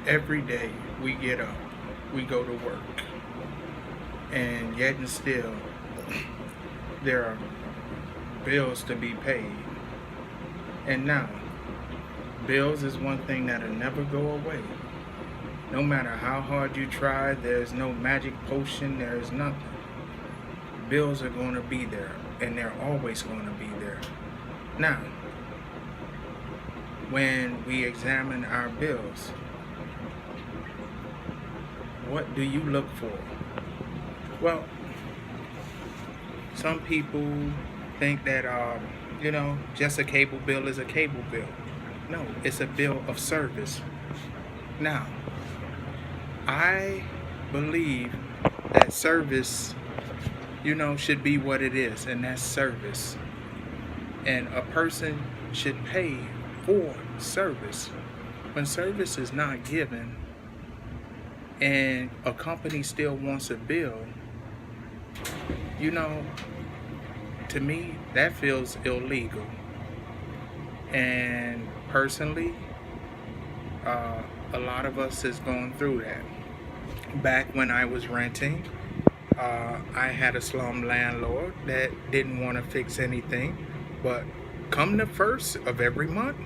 Every day we get up, we go to work, and yet and still there are bills to be paid. And now, bills is one thing that'll never go away. No matter how hard you try, there's no magic potion, there's nothing. Bills are going to be there, and they're always going to be there. Now, when we examine our bills, what do you look for? Well, some people think that, just a cable bill is a cable bill. No, it's a bill of service. Now, I believe that service, should be what it is, and that's service. And a person should pay for service. When service is not given and a company still wants a bill, to me, that feels illegal. And personally, a lot of us has gone through that. Back when I was renting, I had a slum landlord that didn't want to fix anything, but come the first of every month,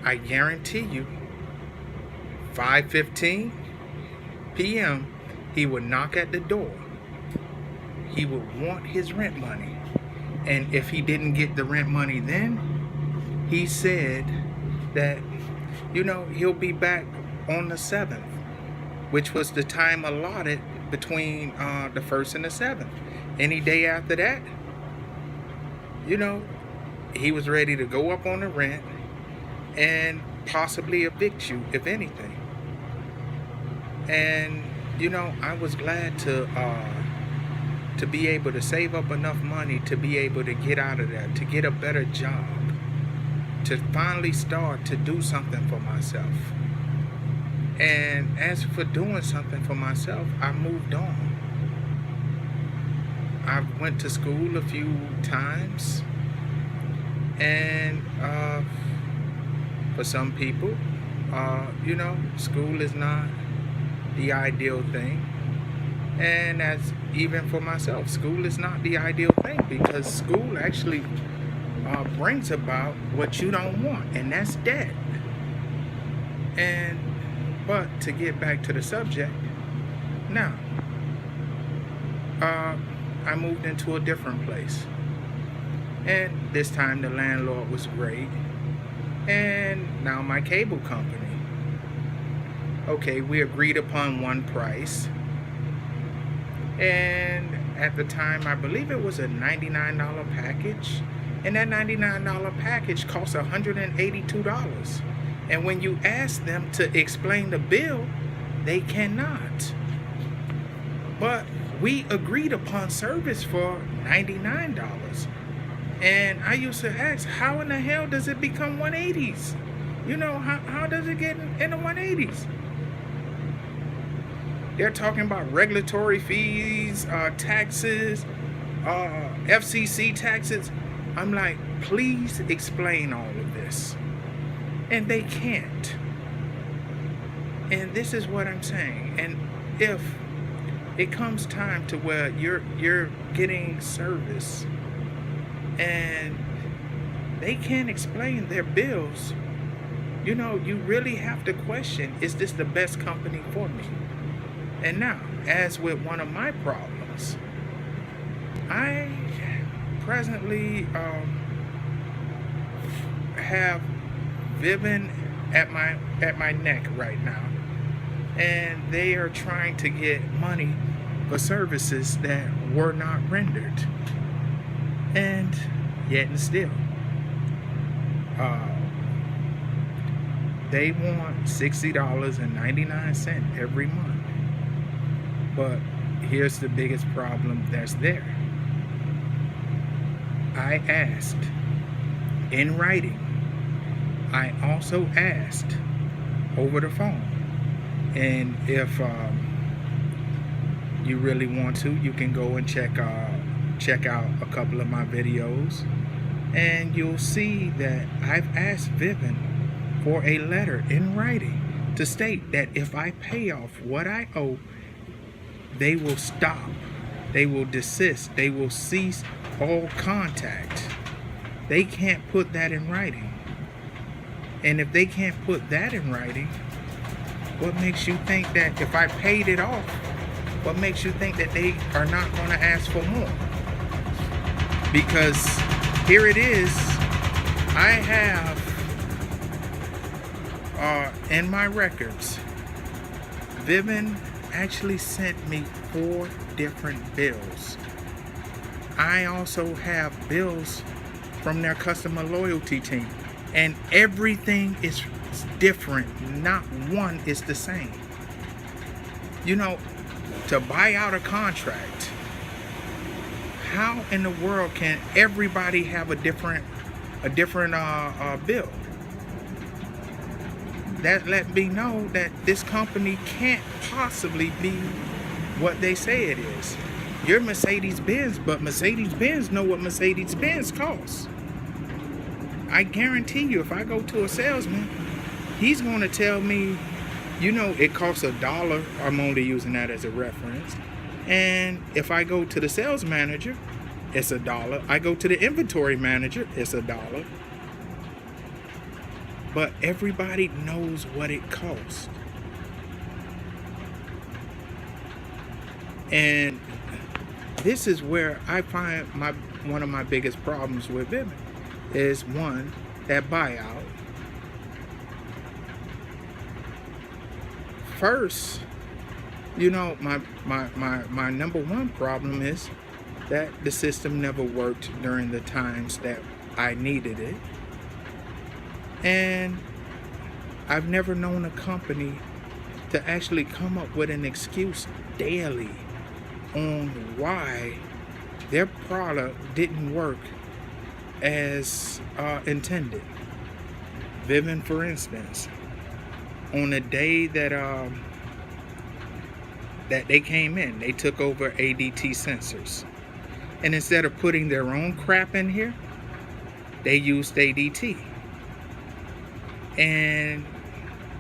I guarantee you, 5:15 p.m., he would knock at the door. He would want his rent money. And if he didn't get the rent money then, he said that, he'll be back on the 7th, which was the time allotted between the 1st and the 7th. Any day after that, he was ready to go up on the rent and possibly evict you, if anything. And, I was glad to be able to save up enough money to be able to get out of that, to get a better job, to finally start to do something for myself. And as for doing something for myself, I moved on. I went to school a few times, and for some people, school is not the ideal thing. And that's even for myself. School is not the ideal thing, because school actually brings about what you don't want, and that's debt. But to get back to the subject, now, I moved into a different place. And this time the landlord was great. And now my cable company. Okay, we agreed upon one price. And at the time, I believe it was a $99 package. And that $99 package cost $182. And when you ask them to explain the bill, they cannot. But we agreed upon service for $99. And I used to ask, how in the hell does it become 180s? How does it get in the 180s? They're talking about regulatory fees, taxes, FCC taxes. I'm like, please explain all of this. And they can't. And this is what I'm saying. And if it comes time to where you're getting service and they can't explain their bills, you really have to question, is this the best company for me? And now, as with one of my problems, I presently have Vivint at my neck right now, and they are trying to get money for services that were not rendered, and yet and still, they want $60.99 every month. But here's the biggest problem that's there. I asked in writing. I also asked over the phone. And if you really want to, you can go and check out a couple of my videos, and you'll see that I've asked Vivint for a letter in writing to state that if I pay off what I owe, they will stop, they will desist, they will cease all contact. They can't put that in writing. And if they can't put that in writing, what makes you think that if I paid it off, what makes you think that they are not going to ask for more? Because here it is, I have in my records, Vivint actually sent me 4 different bills. I also have bills from their customer loyalty team, and everything is different. Not one is the same. You know, to buy out a contract, how in the world can everybody have a different bill? That let me know that this company can't possibly be what they say it is. You're Mercedes-Benz, but Mercedes-Benz know what Mercedes-Benz costs. I guarantee you, if I go to a salesman, he's going to tell me, you know, it costs $1. I'm only using that as a reference. And if I go to the sales manager, it's $1. I go to the inventory manager, it's $1. But everybody knows what it costs. And this is where I find one of my biggest problems with Vivint is, one, that buyout. First, you know, my number one problem is that the system never worked during the times that I needed it. And I've never known a company to actually come up with an excuse daily on why their product didn't work as intended. Vivint, for instance, on the day that they came in, they took over ADT sensors, and instead of putting their own crap in here, they used ADT. And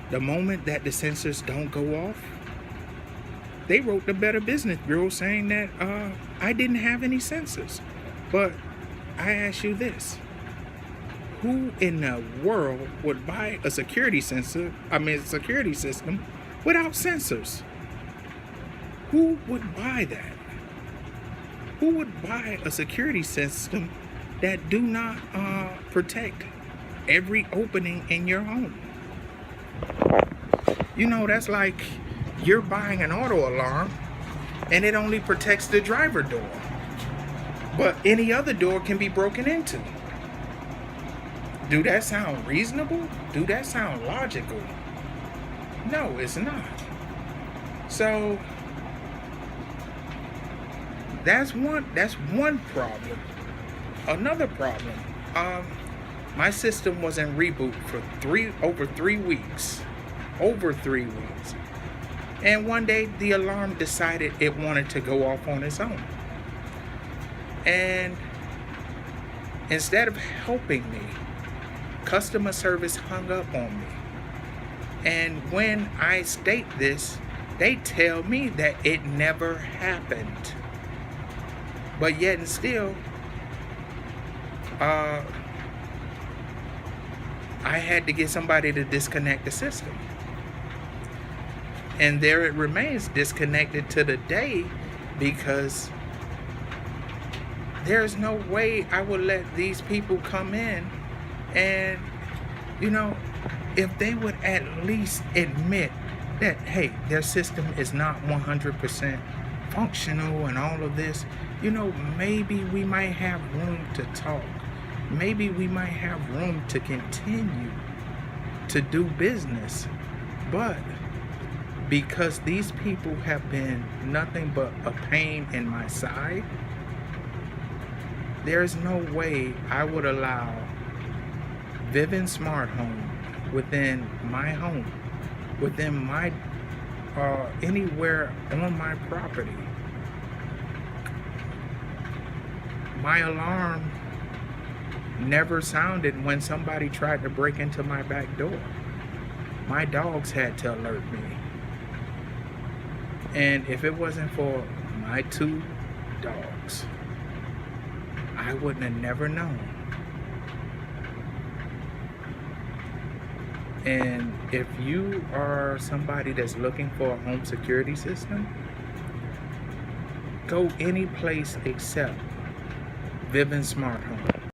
the moment that the sensors don't go off, they wrote the Better Business Bureau saying that I didn't have any sensors. But I ask you this: who in the world would buy a security system without sensors? Who would buy that? Who would buy a security system that do not protect every opening in your home? You know, that's like you're buying an auto alarm and it only protects the driver door, but any other door can be broken into. Do that sound reasonable? Do that sound logical? No, it's not. So that's one problem. Another problem, my system was in reboot for over 3 weeks. And one day the alarm decided it wanted to go off on its own. And instead of helping me, customer service hung up on me. And when I state this, they tell me that it never happened. But yet and still, I had to get somebody to disconnect the system. And there it remains disconnected to the day, because there's no way I would let these people come in and, you know, if they would at least admit that, hey, their system is not 100% functional and all of this, you know, maybe we might have room to talk. Maybe we might have room to continue to do business. But because these people have been nothing but a pain in my side, there's no way I would allow Vivint Smart Home within my home, within my anywhere on my property. My alarm never sounded when somebody tried to break into my back door. My dogs had to alert me. And if it wasn't for my 2 dogs, I wouldn't have never known. And if you are somebody that's looking for a home security system, go any place except Vivint Smart Home.